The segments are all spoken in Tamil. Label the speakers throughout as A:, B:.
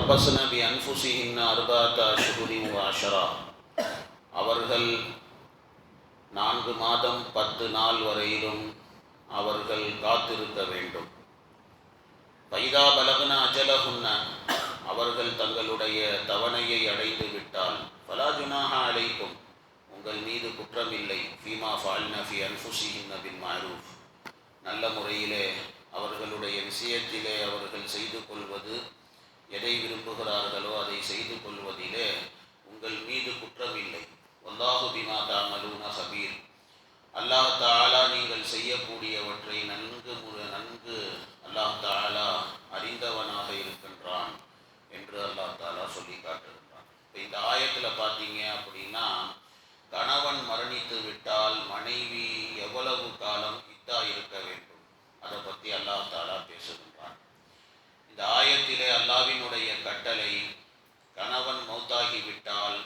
A: يتربصن بأنفسهن أربعة أشهر وعشرا அவர்கள் 4 மாதம் 10 நாள் வரையிலும் அவர்கள் காத்திருக்க வேண்டும். பைதா பலகுன அஜலஹுன்ன அவர்கள் தங்களுடைய தவணையை அடைந்து விட்டால் ஃபலா ஜுனாஹ அலைக்கும் உங்கள் மீது குற்றமில்லை. ஃபீமா ஃபால்ன ஃபி அன்ஃபுஸிஹின்ன பில் மஅரூஃப் நல்ல முறையிலே அவர்களுடைய விஷயத்திலே அவர்கள் செய்து கொள்வது, எதை விரும்புகிறார்களோ அதை செய்து கொள்வதிலே உங்கள் மீது குற்றமில்லை. வல்லாஹு பிமா தஅமலூன ஹபீர் அல்லாஹ் தஆலா நீங்கள் செய்யக்கூடியவற்றை நன்கு அல்லாஹ் தஆலா அறிந்தவனாக இருக்கின்றான் என்று அல்லாஹ் தஆலா சொல்லி காட்டுகின்றான். இப்போ இந்த ஆயத்தில் பார்த்தீங்க அப்படின்னா, கணவன் மரணித்து விட்டால் மனைவி எவ்வளவு காலம் இத்தா இருக்க வேண்டும் அதை பற்றி அல்லாஹ் தஆலா பேசுகின்றான். இந்த ஆயத்திலே அல்லாஹ்வினுடைய கட்டளை, கணவன் மௌத்தாகிவிட்டால்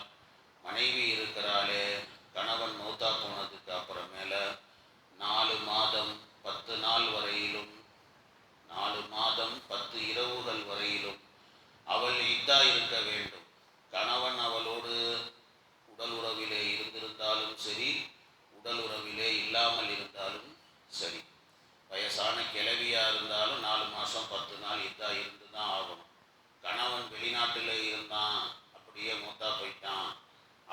A: மனைவி இருக்கிறாளே, கணவன் மௌத்தா போனதுக்கு அப்புறமேல 4 மாதம் 10 நாள் வரையிலும் 4 மாதம் 10 இரவுகள் வரையிலும் அவள் இத்தா இருக்க வேண்டும். கணவன் அவளோடு உடல் உறவிலே இருந்திருந்தாலும் சரி, உடல் உறவிலே இல்லாமல் இருந்தாலும் சரி, வயசான கிழவியாக இருந்தாலும் 4 மாதம் 10 நாள் இத்தா இருந்து தான் ஆகணும். கணவன் வெளிநாட்டில் இருந்தான், அப்படியே மூத்தா போயிட்டான்,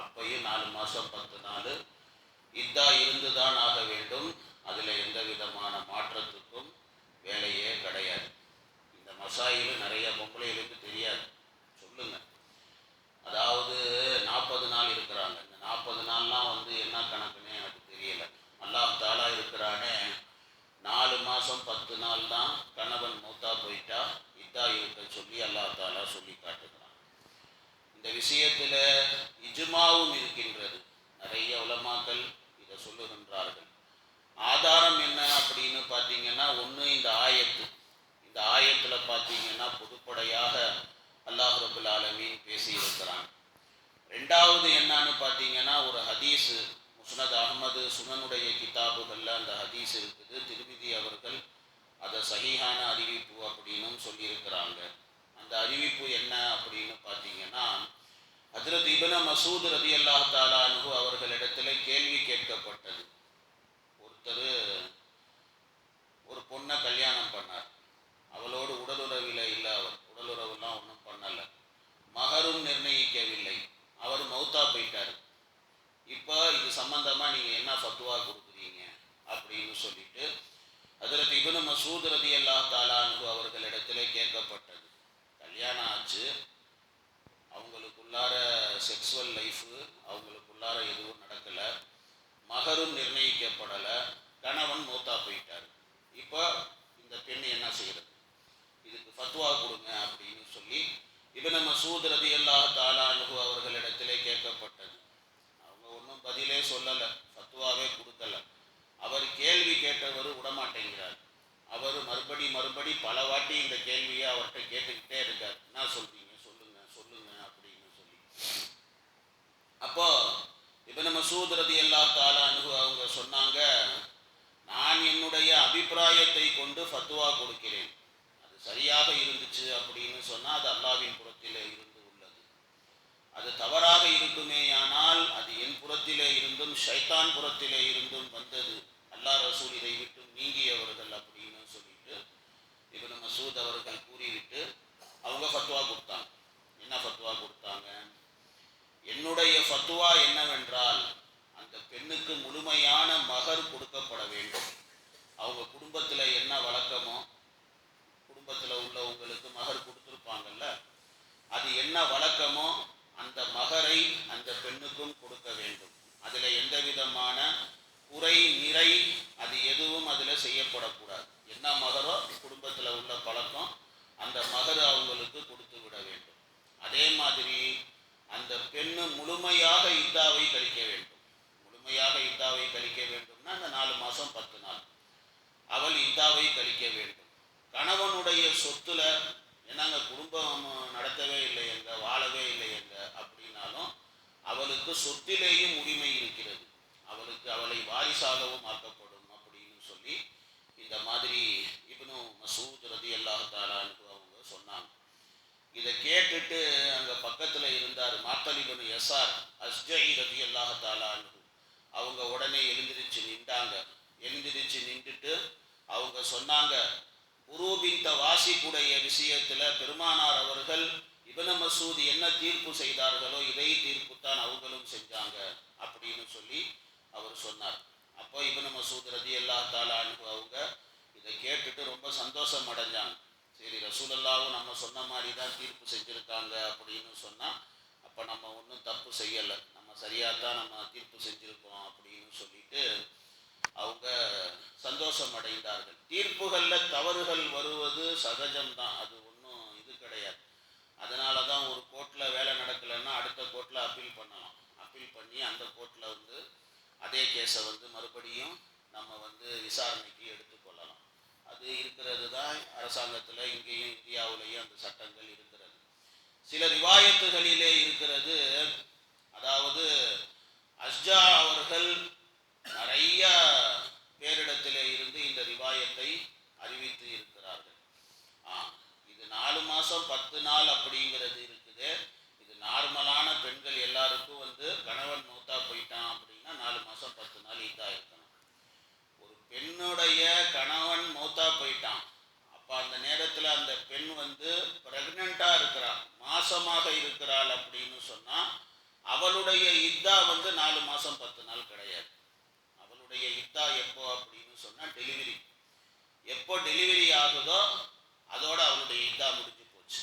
A: அப்பையும் 4 மாதம் 10 நாள் இத்தா இருந்து தான் ஆக வேண்டும். அதில் எந்த விதமான மாற்றத்துக்கும் வேலையே கிடையாது. இந்த மசாயில் நிறைய பொம்பளைகளுக்கு தெரியாது. சொல்லுங்க, அதாவது 40 நாள் இருக்கிறாங்க. இந்த 40 நாள்லாம் என்ன கணக்குன்னு எனக்கு தெரியலை. அல்லாஹ் தஆலா இருக்கிறானே 4 மாதம் 10 நாள் தான் கணவன் மௌத்தா போயிட்டா இத்தா இருக்க சொல்லி அல்லாஹ் தஆலா சொல்லி காட்டுகிறான். இந்த விஷயத்தில் இஜ்மாவும் இருக்கின்றது. நிறைய உலமாக்கள் இதை சொல்லுகின்றார்கள். ஆதாரம் என்ன அப்படின்னு பார்த்தீங்கன்னா, ஒன்று இந்த ஆயத்தில் பார்த்தீங்கன்னா பொதுப்படையாக அல்லாஹ் ரப்புல் ஆலமீன் பேசியிருக்கிறான். ரெண்டாவது என்னன்னு பார்த்தீங்கன்னா, ஒரு ஹதீஸு முஸ்னத் அஹ்மது சுனனுடைய கிதாபுகளில் அந்த ஹதீஸ் இருக்குது. திருமிதி அவர்கள் அதை சஹீஹான அறிவிப்பு அப்படின்னும் சொல்லியிருக்கிறாங்க. அந்த அறிவிப்பு என்ன அப்படின்னு பார்த்தீங்கன்னா, ஹஜ்ரத் இப்னு மசூத் ரலியல்லாஹு தஆலா அன்ஹு அவர்களிடத்தில் கேள்வி கேட்கப்பட்டது. ஒருத்தர் ஒரு பொண்ணை கல்யாணம் பண்ணார். அவளோடு உடலுறவில் இல்லை, அவர் உடலுறவுலாம் ஒன்றும் பண்ணலை, மகரும் நிர்ணயிக்கவில்லை, அவர் மௌத்தா போயிட்டார். இப்போ இது சம்பந்தமாக நீங்கள் என்ன ஃபத்வா கொடுக்குறீங்க அப்படின்னு சொல்லிட்டு ஹஜ்ரத் இப்னு மசூத் ரலியல்லாஹு தஆலா அன்ஹு அவர்களிடத்தில் கேட்கப்பட்டது. கல்யாணம் ஆச்சு, அவங்களுக்குள்ளார செக்ஸுவல் லைஃபு அவங்களுக்குள்ளார எதுவும் நடக்கலை, மகரும் நிர்ணயிக்கப்படலை, கணவன் மௌத்தா போயிட்டார். இப்போ இந்த பெண் என்ன செய்கிறது, இதுக்கு ஃபத்வா கொடுங்க அப்படின்னு சொல்லி இப்னு மசூத் ரலியல்லாஹு தஆலா அன்ஹு அவர்களிடத்திலே கேட்கப்பட்டது. அவங்க ஒன்றும் பதிலே சொல்லலை, ஃபத்வாவே கொடுக்கலை. அவர் கேள்வி கேட்டவர் விடமாட்டேங்கிறார். அவர் மறுபடி பல வாட்டி இந்த கேள்வியை அவர்கிட்ட கேட்டுக்கிட்டே இருக்கார். என்ன சொல்றீங்க, சொல்லுங்க அப்படின்னு சொல்லி. அப்போ இப்னு மசூத் ரலியல்லாஹு தஆலா அன்ஹு அவங்க சொன்னாங்க, நான் என்னுடைய அபிப்பிராயத்தை கொண்டு ஃபத்வா கொடுக்கிறேன். அது சரியாக இருந்துச்சு அப்படின்னு சொன்னால் அது அல்லாஹ்வின் புறத்திலே இருந்து உள்ளது. அது தவறாக இருக்குமேயானால் அது என் புறத்திலே இருந்தும் ஷைத்தான் புறத்திலே இருந்தும் வந்தது, அல்லாஹ் ரசூல் இதை விட்டு நீங்கியவர்கள் அப்படின்னு சொல்லிட்டு இப்னு மசூத் அவர்கள் கூறிவிட்டு அவங்க ஃபத்வா கொடுத்தாங்க. என்ன ஃபத்வா கொடுத்தாங்க? என்னுடைய ஃபத்வா என்னவென்றால், அந்த பெண்ணுக்கு முழுமையான மகர் கொடுக்கப்பட வேண்டும். அவங்க குடும்பத்தில் என்ன வழக்கமோ, குடும்பத்தில் உள்ளவங்களுக்கு மகர் கொடுத்துருப்பாங்கல்ல, அது என்ன வழக்கமோ அந்த மகரை அந்த பெண்ணுக்கும் கொடுக்க வேண்டும். அதில் எந்த விதமான குறை நிறை அது எதுவும் அதில் செய்யப்படக்கூடாது. என்ன மகரோ குடும்பத்தில் உள்ள பழக்கம், அந்த மகர் அவங்களுக்கு கொடுத்து விட வேண்டும். அதே மாதிரி அந்த பெண்ணு முழுமையாக இத்தாவை கழிக்க வேண்டும். முழுமையாக இத்தாவை கழிக்க வேண்டும்னா அந்த 4 மாதம் 10 நாள் அவள் இத்தாவை கழிக்க வேண்டும். கணவனுடைய சொத்துல என்னங்க குடும்பம் நடத்தவே இல்லை எங்க, வாழவே இல்லை எங்க அப்படின்னாலும் அவளுக்கு சொத்திலேயும் உரிமை இருக்கிறது, அவளை வாரிசாகவும் ஆக்கப்படும் அப்படின்னு சொல்லி இந்த மாதிரி இப்னு மசூத் ரலியல்லாஹு தஆலா அன்ஹு அவங்க சொன்னாங்க. இதை கேட்டுட்டு சஹல் இப்னு யஸார் அஸ்ஜஇ ரலியல்லாஹு தஆலா அன்ஹு அவங்க உடனே எழுந்திருச்சு நின்றாங்க. எழுந்திருச்சு நின்றுட்டு அவங்க சொன்னாங்க, உரூபின் வாசிக்குடைய விஷயத்தில் பெருமானார் அவர்கள் இப்னு மஸ்ஊத் என்ன தீர்ப்பு செய்தார்களோ இதே தீர்ப்பு தான் அவங்களும் செஞ்சாங்க அப்படின்னு சொல்லி அவர் சொன்னார். அப்போ இப்னு மஸ்ஊத் ரலியல்லாஹு தஆலா அன்ஹு அவங்க இதை கேட்டுட்டு ரொம்ப சந்தோஷம் அடைஞ்சாங்க. சரி, ரசூலுல்லாஹ்வும் நம்ம சொன்ன மாதிரி தான் தீர்ப்பு செஞ்சுருக்காங்க அப்படின்னு சொன்னால் அப்போ நம்ம ஒன்றும் தப்பு செய்யலை, நம்ம சரியாக தான் நம்ம தீர்ப்பு செஞ்சுருக்கோம் அப்படின்னு சொல்லிட்டு அவங்க சந்தோஷம் அடைந்தார்கள். தீர்ப்புகளில் தவறுகள் வருவது சகஜம்தான், அது ஒன்றும் இது கிடையாது. அதனால தான் ஒரு கோர்ட்டில் வேலை நடக்கலைன்னா அடுத்த கோர்ட்டில் அப்பீல் பண்ணலாம். அப்பீல் பண்ணி அந்த கோர்ட்டில் வந்து அதே கேஸை வந்து மறுபடியும் நம்ம வந்து விசாரணைக்கு எடுத்துக்கொள்ளலாம். அது இருக்கிறது தான் அரசாங்கத்தில், இங்கேயும் இந்தியாவிலேயும் அந்த சட்டங்கள் இருக்கிறது. சில ரிவாயத்துகளிலே இருக்கிறது, அதாவது அஸ்ஜா அவர்கள் நிறைய பேரிடத்திலே இருந்து இந்த ரிவாயத்தை அறிவித்து இருக்கிறார்கள். இது 4 மாதம் 10 நாள் அப்படிங்கிறது இருக்குது. இது நார்மலான பெண்கள் எல்லாருக்கும் வந்து கணவன் மௌத்தா போயிட்டான் அப்படின்னா 4 மாதம் 10 நாள் இதா இருக்கணும். ஒரு பெண்ணுடைய கணவன் மௌத்தா போயிட்டான், அப்போ அந்த நேரத்தில் அந்த பெண் வந்து பிரெக்னெண்ட்டாக இருக்கிறாள், மாசமாக இருக்கிறாள் அப்படின்னு சொன்னால் அவளுடைய இத்தா வந்து 4 மாதம் 10 நாள் கிடையாது. அவளுடைய இத்தா எப்போ அப்படின்னு சொன்னால் டெலிவரி எப்போ டெலிவரி ஆகுதோ அதோட அவளுடைய இத்தா முடிஞ்சு போச்சு.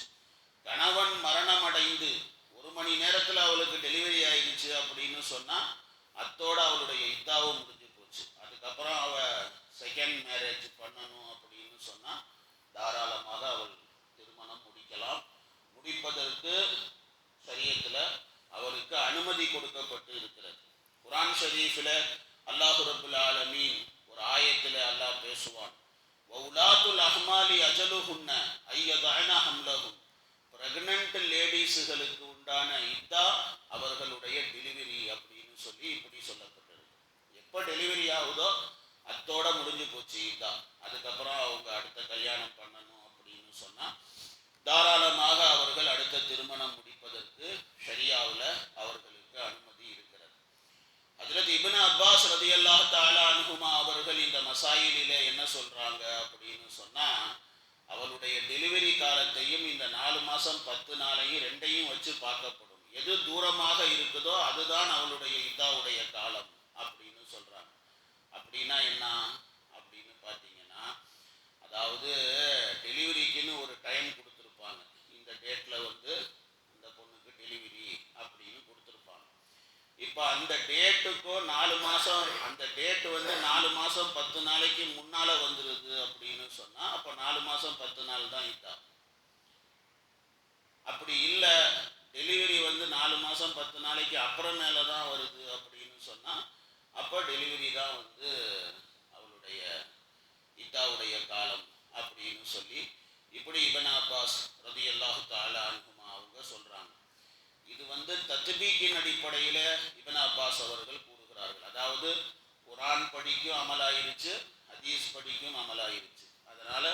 A: கணவன் மரணம் அடைந்து 1 மணி நேரத்தில் அவளுக்கு டெலிவரி ஆயிடுச்சு அப்படின்னு சொன்னால் அத்தோட அவளுடைய இத்தாவும் முடிஞ்சு போச்சு. அதுக்கப்புறம் அவள் செகண்ட் மேரேஜ் பண்ணணும் அப்படின்னு சொன்னால் தாராளமாக அவள் திருமணம் முடிக்கலாம். முடிப்பதற்கு ஷரியத்தில் அவளுக்கு அனுமதி கொடுக்கப்பட்டு இருக்கிறது. குர்ஆன் ஷரீஃபில் அல்லாஹ் ரப்புல் ஆலமீன் ஒரு ஆயத்தில் அல்லாஹ் பேசுவான், வௌலாத்துல் அஹ்மாலி அஜலுஹுன்ன ஐயதஅன ஹம்லஹும். பிரெக்னன்ட் லேடிஸுகளுக்கு உண்டான இத்தா அவர்களுடைய டெலிவரி அப்படின்னு சொல்லி இப்படி சொல்லப்பட்டது. எப்போ டெலிவரி ஆகுதோ அத்தோட முடிஞ்சு போச்சு இத்தா. அதுக்கப்புறம் அவங்க அடுத்த கல்யாணம் பண்ணணும் அப்படின்னு சொன்னால் தாராளமாக அவர்கள் அடுத்த திருமணம் முடிப்பதற்கு ஷரியாவில் அவர்களுக்கு அனுமதி இருக்கிறது. ஹஜ்ரத் இப்னு அப்பாஸ் ரலியல்லாஹு தஆலா அன்ஹுமா அவர்கள் இந்த மசாயிலிலே என்ன சொல்றாங்க அப்படின்னு சொன்னால், அவளுடைய டெலிவரி காலத்தையும் இந்த 4 மாதம் 10 நாளையும் ரெண்டையும் வச்சு பார்க்கப்படும். எது தூரமாக இருக்குதோ அதுதான் அவளுடைய இதாவுடைய காலம் அப்படின்னு சொல்றாங்க. அப்படின்னா என்ன அப்படின்னு பார்த்தீங்கன்னா, அதாவது டெலிவரிக்குன்னு ஒரு டைம் கொடுத்துருப்பாங்க. இந்த டேட்டில் வந்து இந்த பொண்ணுக்கு டெலிவரி அப்படின்னு கொடுத்துருப்பாங்க. இப்போ அந்த டேட்டுக்கும் 4 மாதம், அந்த டேட்டு வந்து 4 மாதம் 10 நாளைக்கு முன்னால் வந்துடுது அப்படின்னு சொன்னால் அப்போ 4 மாதம் 10 நாள் தான் இதா. அப்படி இல்லை, டெலிவரி வந்து 4 மாதம் 10 நாளைக்கு அப்புறமேல தான் வருது அப்படின்னு சொன்னால் அப்போ டெலிவரி தான் வந்து அவளுடைய இதாவுடைய காலம் அப்படின்னு சொல்லி இப்படி இப்னு அப்பாஸ் ரலியல்லாஹு தஆலா அன்ஹுமா அவங்க சொல்கிறாங்க. இது வந்து தத்பீக்கின் அடிப்படையில் இப்னு அப்பாஸ் அவர்கள் கூறுகிறார்கள். அதாவது குர்ஆன் படிக்கும் அமலாயிருச்சு, ஹதீஸ் படிக்கும் அமலாயிருச்சு. அதனால்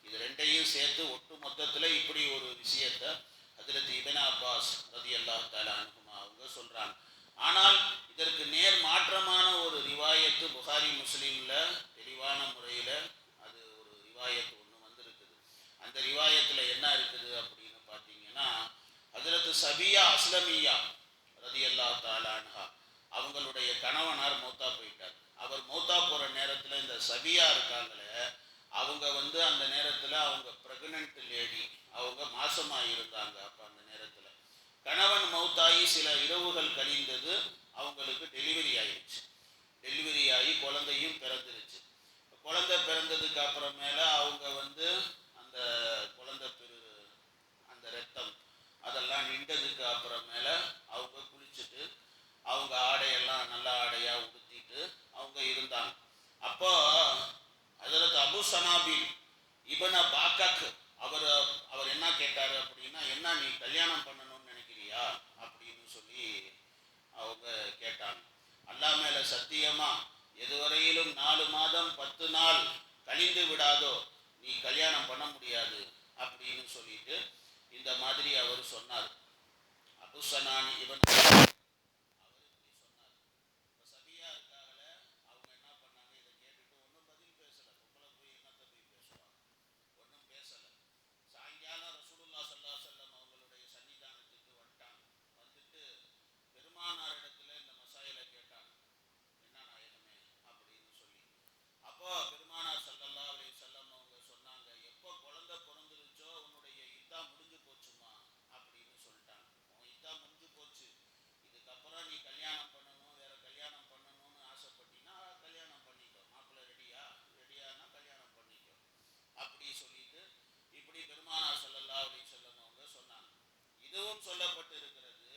A: இது ரெண்டையும் சேர்த்து ஒட்டு மொத்தத்தில் இப்படி ஒரு விஷயத்தை ஹஜ்ரத் இப்னு அப்பாஸ் ரலியல்லாஹு தஆலா அன்ஹுமா அவங்க சொல்கிறாங்க. ஆனால் இதற்கு நேர் மாற்றமான ஒரு ரிவாயத்து புகாரி முஸ்லீமில் தெளிவான முறையில் அது ஒரு ரிவாயத்து ஒன்று வந்திருக்குது. அந்த ரிவாயத்தில் என்ன இருக்குது அப்படின்னு பார்த்தீங்கன்னா, ஹஜ்ரத் சபியா அஸ்லமியா ரலியல்லாஹு தஆலா அன்ஹா அவங்களுடைய கணவனார் மௌத்தா போயிட்டார். அவர் மௌத்தா போகிற நேரத்தில் இந்த சபியா இருக்காங்களே, அவங்க வந்து அந்த நேரத்தில் அவங்க ப்ரெக்னென்ட் லேடி, அவங்க மாசமாக இருந்தாங்க. அப்போ அந்த நேரத்தில் கணவன் மௌத்தாகி சில இரவுகள் கழிந்தது, அவங்களுக்கு டெலிவரி ஆயிடுச்சு. டெலிவரி ஆகி குழந்தையும் பிறந்துருச்சு. குழந்தை பிறந்ததுக்கு அப்புறமேல அவங்க வந்து அந்த குழந்தை அந்த ரத்தம் அதெல்லாம் நின்றதுக்கு அப்புறமேல அவங்க குளிச்சுட்டு அவங்க ஆடையெல்லாம் நல்ல ஆடையாக உடுத்திட்டு அவங்க இருந்தாங்க. அப்போ ஹஜ்ரத் அபு சனாபில் இப்னு பாக்கக் அவர் என்ன கேட்டார் அப்படின்னா, என்ன நீ கல்யாணம் பண்ணணும்னு நினைக்கிறியா அப்படின்னு சொல்லி அவங்க கேட்டாங்க. அல்லாஹ் மேலே சத்தியமா எதுவரையிலும் 4 மாதம் 10 நாள் கழிந்து விடாதோ நீ கல்யாணம் பண்ண முடியாது அப்படின்னு சொல்லிட்டு இந்த மாதிரி அவர் சொன்னார். அபுசனானி இவன் அவர் இப்படி சொன்னார். இப்போ சபியா இருக்காங்கள, அவங்க என்ன பண்ணாங்க, இதை கேட்டுட்டு ஒன்றும் பதில் பேசலை. பொம்பளை போய் என்னத்தை போய் பேசுவாங்க, ஒன்றும் பேசலை. சாயங்காலம் ரசூலுல்லாஹி ஸல்லல்லாஹு அலைஹி வஸல்லம் அவங்களுடைய சன்னிதானத்துக்கு வந்துட்டாங்க. வந்துட்டு பெருமானார் இடத்துல இந்த மசாயிலை கேட்டாங்க, என்ன நாயகமே அப்படின்னு சொல்லி. அப்போ பெருமானார் ஸல்லல்லாஹு அலைஹி வஸல்லம் அவங்க சொன்னாங்க, எப்போ குழந்தை பிறந்துருச்சோ உன்னுடைய இதா முடிஞ்சு போச்சுமா அப்படின்னு சொல்லிட்டாங்க. உன் இதா முடிஞ்சு போச்சு, இதுக்கப்புறம் நீ கல்யாணம் பண்ணணும், வேற கல்யாணம் பண்ணணும்னு ஆசைப்பட்டீங்கன்னா கல்யாணம் பண்ணிக்கோ, மாப்பிள்ளை ரெடியானா கல்யாணம் பண்ணிக்கோ அப்படி சொல்லிட்டு இப்படி பெருமானார் ஸல்லல்லாஹு அலைஹி வஸல்லம் அவங்க சொன்னாங்க. இதுவும் சொல்லப்பட்டு இருக்கிறது,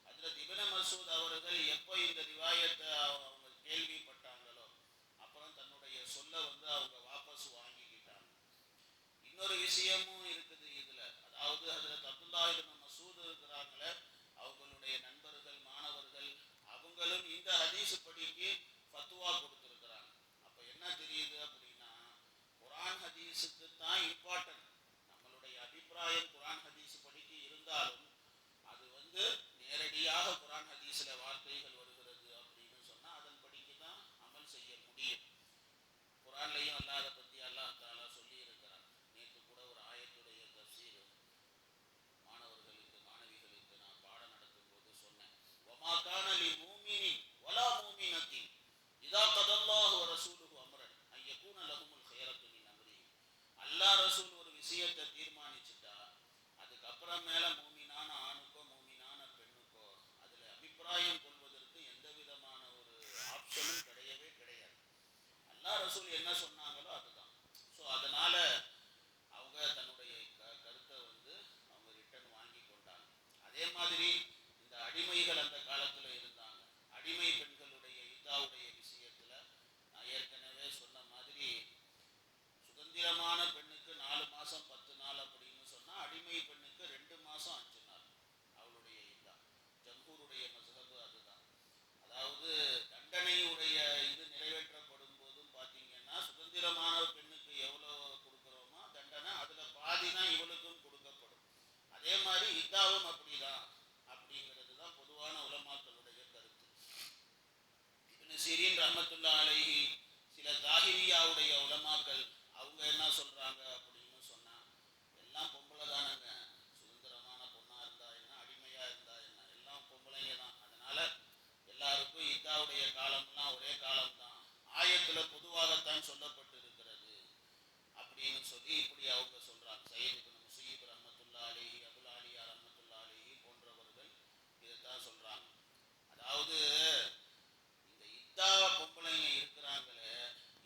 A: ஹஜ்ரத் இப்னு மஸ்ஊத் அவர்கள் எப்போ இந்த ரிவாயத்தை அவங்க கேள்விப்பட்டாங்களோ அப்புறம் தன்னுடைய சொல்ல அவங்க வாபஸ் வாங்கிக்கிட்டாங்க. இன்னொரு விஷயமும் இருக்குது இதுல, அதாவது ஹஜ்ரத் அப்துல்லாஹ் இப்னு மஸ்ஊத் இருக்கிறாங்களே, அவங்களுடைய நண்பர்கள் மாணவர்கள் அவங்களும் இந்த ஹதீஸ் படிக்கு ஃபத்வா கொடுத்துருக்கிறாங்க. அப்ப என்ன தெரியுது அப்படின்னா, குர்ஆன் ஹதீஸுக்கு தான் இம்பார்ட்டன்ட். நம்மளுடைய அபிப்பிராயம் குர்ஆன் ஹதீஸ் படிக்கு இருந்தாலும் அது நேரடியாக குர்ஆன் ஹதீஸ்ல வார்த்தைகள் வருகிறது அப்படின்னு சொன்னா அதன் படிக்கு தான் அமல் செய்ய முடியும். குர்ஆன்லையும் அல்லாஹ் அதை பத்தி அல்லாஹ் தஆலா சொல்லி இருக்கிறான். நேற்று கூட ஒரு ஆயத்துடைய தஃசீர் மாணவர்களுக்கு மாணவிகளுக்கு நான் பாடம் நடத்தும் போது சொன்னேன். வமா கான லில் முஃமினின் வலா முஃமினத்தின் இதா கதல்லாஹு வ ரசூலுஹு அம்ரன் அன் யகூன லஹுமுல் ഖിയറத்து மின் அம்ரிஹிம். அல்லாஹ் ரசூல் ஒரு விஷயத்தை தீர்மானிச்சுட்டா அதுக்கப்புறம் மேல மூமினான ஆணுக்கோ மூமினான பெண்ணுக்கோ அதுல அபிப்பிராயம் கொள்வதற்கு எந்த விதமான ஒரு ஆப்ஷனும் கிடையவே கிடையாது. அல்லாஹ் ரசூல் என்ன சொன்னாங்களோ அதுதான். ஸோ அதனால அவங்க தன்னுடைய கருத்தை அவங்க ரிட்டர்ன் வாங்கி கொண்டாங்க. அதே மாதிரி இந்த அடிமைகள் அந்த காலத்துல இருந்தாங்க. அடிமை பெண்களுடைய இதாவுடைய விஷயத்துல நான் ஏற்கனவே சொன்ன மாதிரி சுதந்திரமான பெண்ணுக்கு 4 மாசம் 10 நாள் அப்படின்னு சொன்னா அடிமை பெண்ணுக்கு 2 மாசம் 5 நாள் அவளுடைய இதா. ஜம்ஹூருடைய மஸ்ஹப் அதுதான். அதாவது தண்டனையுடைய இது நிறைவேற்றப்படும் போதும் பார்த்தீங்கன்னா சுதந்திரமான பெண்ணுக்கு எவ்வளோ கொடுக்குறோமோ தண்டனை அதுல பாதி தான் இவளுக்கும் கொடுக்கப்படும். அதே மாதிரி இதாவும் அப்படிதான் அப்படிங்கிறது தான் பொதுவான உலமாக்களுடைய கருத்து. இப்னு சிரீன் ரஹ்மத்துல்லாஹி அலைஹி சில ஜாஹிரியாவுடைய உலமாக்கள் அவங்க என்ன சொல்றாங்க அப்படின்னு சொன்னா, எல்லாம் பொம்பளை தானங்க, சுதந்திரமான பொண்ணா இருந்தா என்ன அடிமையா இருந்தா என்ன எல்லாம் பொம்பளைங்க தான், அதனால எல்லாருக்கும் இதாவுடைய காலம்லாம் ஒரே காலம்தான், ஆயத்துல பொதுவாகத்தான் சொல்லப்பட்டு இருக்கிறது அப்படின்னு சொல்லி இப்படி அவங்க சொல்றாங்க. சையத் இப்னு முஸையிப் ரஹ்மத்துல்லாஹி அலைஹி, அபுல் ஆலியா ரஹ்மத்துல்லாஹி அலைஹி போன்றவர்கள் இதைத்தான் சொல்றாங்க. அதாவது இந்த இதா பொம்பளைங்க இருக்கிறாங்களே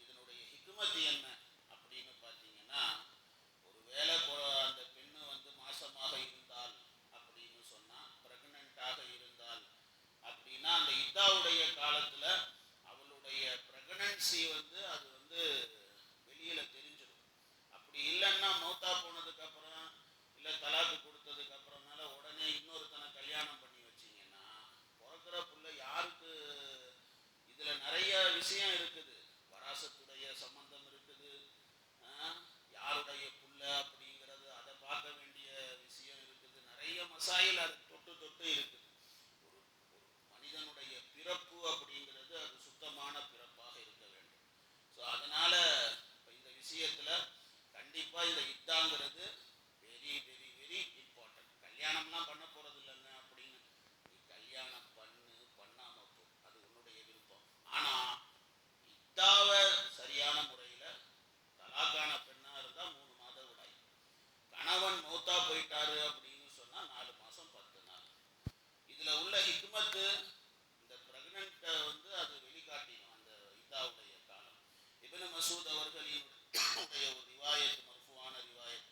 A: இதனுடைய ஹிக்மத் என்ன அப்படின்னு பார்த்தீங்கன்னா, ஒருவேளை அந்த பெண்ணு மாசமாக இருந்தால் அப்படின்னு சொன்னா பிரெக்னண்டாக இருந்தால் அப்படின்னா அந்த இதாவுடைய காலத்துல அவளுடைய பிரெக்னன்சி அது வெளியில தெரிஞ்சிடும். அப்படி இல்லைன்னா மௌத்தா போனதுக்கு அப்புறம் இல்ல தலாக்கு கொடுத்ததுக்கு அப்புறம்னால உடனே இன்னொருத்தனை கல்யாணம் பண்ணி வச்சீங்கன்னா பிறக்கிற புள்ள யாருக்கு, இதுல நிறைய விஷயம் இருக்குது, வராசத்துடைய சம்பந்தம் இருக்குது, யாருடைய புள்ள அப்படிங்கிறது அதை பார்க்க வேண்டிய விஷயம் இருக்குது, நிறைய மசாயில் அது தொட்டு தொட்டு இருக்குது. ஒரு ஒரு மனிதனுடைய பிறப்பு அப்படிங்கிறது அது சுத்தமான பிறப்பாக இருக்க வேண்டும். ஸோ அதனால இந்த விஷயத்துல கண்டிப்பா இந்த இதாங்கிறது வெரி வெரி வெரி இம்பார்ட்டன்ட். கல்யாணம்லாம் பண்ண போறது இல்லைங்க அப்படின்னு, நீ கல்யாணம் பண்ணாம போ, அது உன்னுடைய விருப்பம். ஆனா இதாவை சரியான முறையில தலாக்கான பெண்ணா இருந்தா 3 மாதவிடாய், கணவன் மௌத்தா போயிட்டாரு அப்படின்னு சொன்னா 4 மாசம் 10 நாள். இதுல உள்ள ஹிக்மத்து இந்த பிரெக்னன்ட் அது வெளிக்காட்டிடும் அந்த இதாவுடைய காலம். இப்னு மஸ்ஊத் அவர்களினுடைய ஒரு ரிவாயத், மர்ஃபுவான ரிவாயத்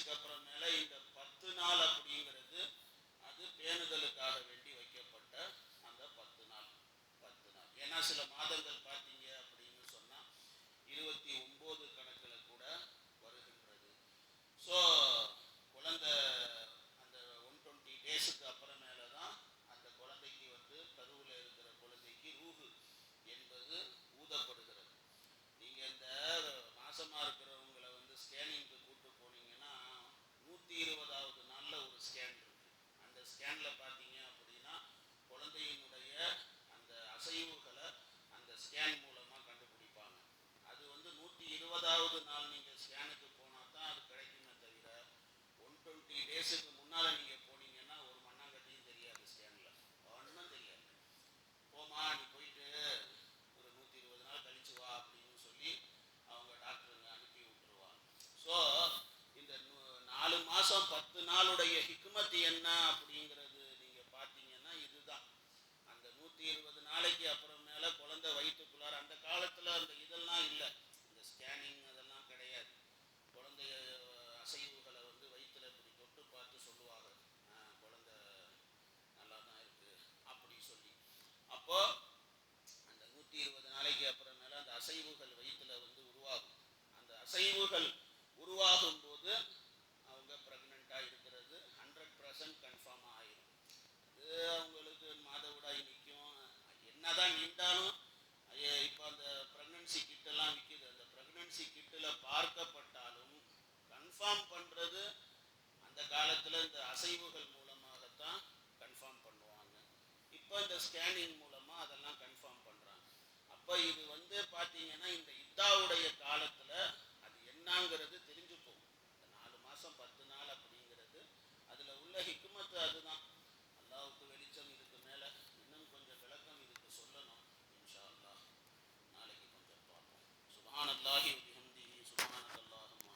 A: டேஸுக்கு அப்புறமேல இந்த 10 நாள் அப்படிங்கிறது அது பேணுதலுக்காக வேண்டி வைக்கப்பட்ட அந்த 10 நாள். ஏன்னா சில மாதங்கள் பார்த்தீங்க அப்படின்னு சொன்னால் 29 கணக்கில் கூட வருகின்றது. ஸோ குழந்தை அந்த 120 டேஸுக்கு அப்புறமேல தான் அந்த குழந்தைக்கு கருவில் இருக்கிற குழந்தைக்கு ரூஹு என்பது ஊதப்படுகிறது. நீங்கள் இந்த மாசமாக இருக்கிறவங்களை ஸ்கேனிங்க்கு கூப்பிட்டு போனீங்கன்னா 120வது நாளில் ஒரு ஸ்கேன் இருக்கு. அந்த ஸ்கேனில் பார்த்தீங்க அப்படின்னா குழந்தையினுடைய அந்த அசைவுகளை அந்த ஸ்கேன் மூலமாக கண்டுபிடிப்பாங்க. அது 120வது நாள் நீங்கள் ஸ்கேனுக்கு போனால் தான் அது கிடைக்குமே தவிர 120 டேஸுக்கு முன்னால் நீங்கள் போனீங்கன்னா ஒரு மண்ணாங்கட்டியும் தெரியாது, ஸ்கேனில் ஒன்றும் தெரியாது. போமா நீ போயிட்டு ஒரு 120 நாள் கழிச்சு வா அப்படின்னு சொல்லி அவங்க டாக்டருங்க அனுப்பி விட்டுருவாங்க. ஸோ இந்த 4 மாதம் 10 நாளுடைய ஹிக்மத் என்ன அப்படிங்கிறது நீங்கள் பார்த்தீங்கன்னா இதுதான். அந்த 120 நாளைக்கு அப்புறமேல குழந்தை வயிற்றுக்குள்ளார அந்த காலத்தில் அந்த இதெல்லாம் இல்லை, இந்த ஸ்கேனிங் அதெல்லாம் கிடையாது. குழந்தைய அசைவுகளை வயிற்றில் இப்படி தொட்டு பார்த்து சொல்லுவாங்க, குழந்தை நல்லா தான் இருக்குது அப்படி சொல்லி. அப்போ அந்த 120 நாளைக்கு அப்புறமேல அந்த அசைவுகள் வயிற்றில் உருவாகும். அந்த அசைவுகள் உருவாகும் போது அவங்க ப்ரெக்னெண்ட்டாக இருக்கிறது 100% கன்ஃபார்ம் ஆகிடும். அது அவங்களுக்கு மாதவிடாய் நிற்கும். என்னதான் நின்றாலும் இப்போ அந்த ப்ரெக்னன்சி கிட்டெல்லாம் விற்கிது. அந்த ப்ரெக்னன்சி கிட்டில் பார்க்கப்பட்டாலும் கன்ஃபார்ம் பண்ணுறது அந்த காலத்தில் இந்த அசைவுகள் மூலமாகத்தான் கன்ஃபார்ம் பண்ணுவாங்க. இப்போ இந்த ஸ்கேனிங் மூலமாக அதெல்லாம் கன்ஃபார்ம் பண்ணுறாங்க. அப்போ இது பார்த்தீங்கன்னா இந்த இத்தாவுடைய காலத்தில் அது என்னங்கிறது தெரிஞ்சு போகும். இந்த 4 மாதம் 10 நாள் அப்படிங்கிறது அதில் உள்ள ஹிக்மத்து அதுதான். அல்லாஹ்வுக்கு வெளிச்சம் இதுக்கு மேலே இன்னும் கொஞ்சம் விளக்கம் இதுக்கு சொல்லணும். இன்ஷா அல்லாஹ் நாளைக்கு கொஞ்சம் பார்ப்போம். சுப்ஹானல்லாஹி வ பிஹம்திஹி சுப்ஹானக்கல்லாஹும்ம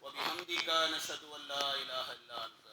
A: வ பிஹம்திக நஷ்ஹது அன் லா இலாஹா இல்லா அன்த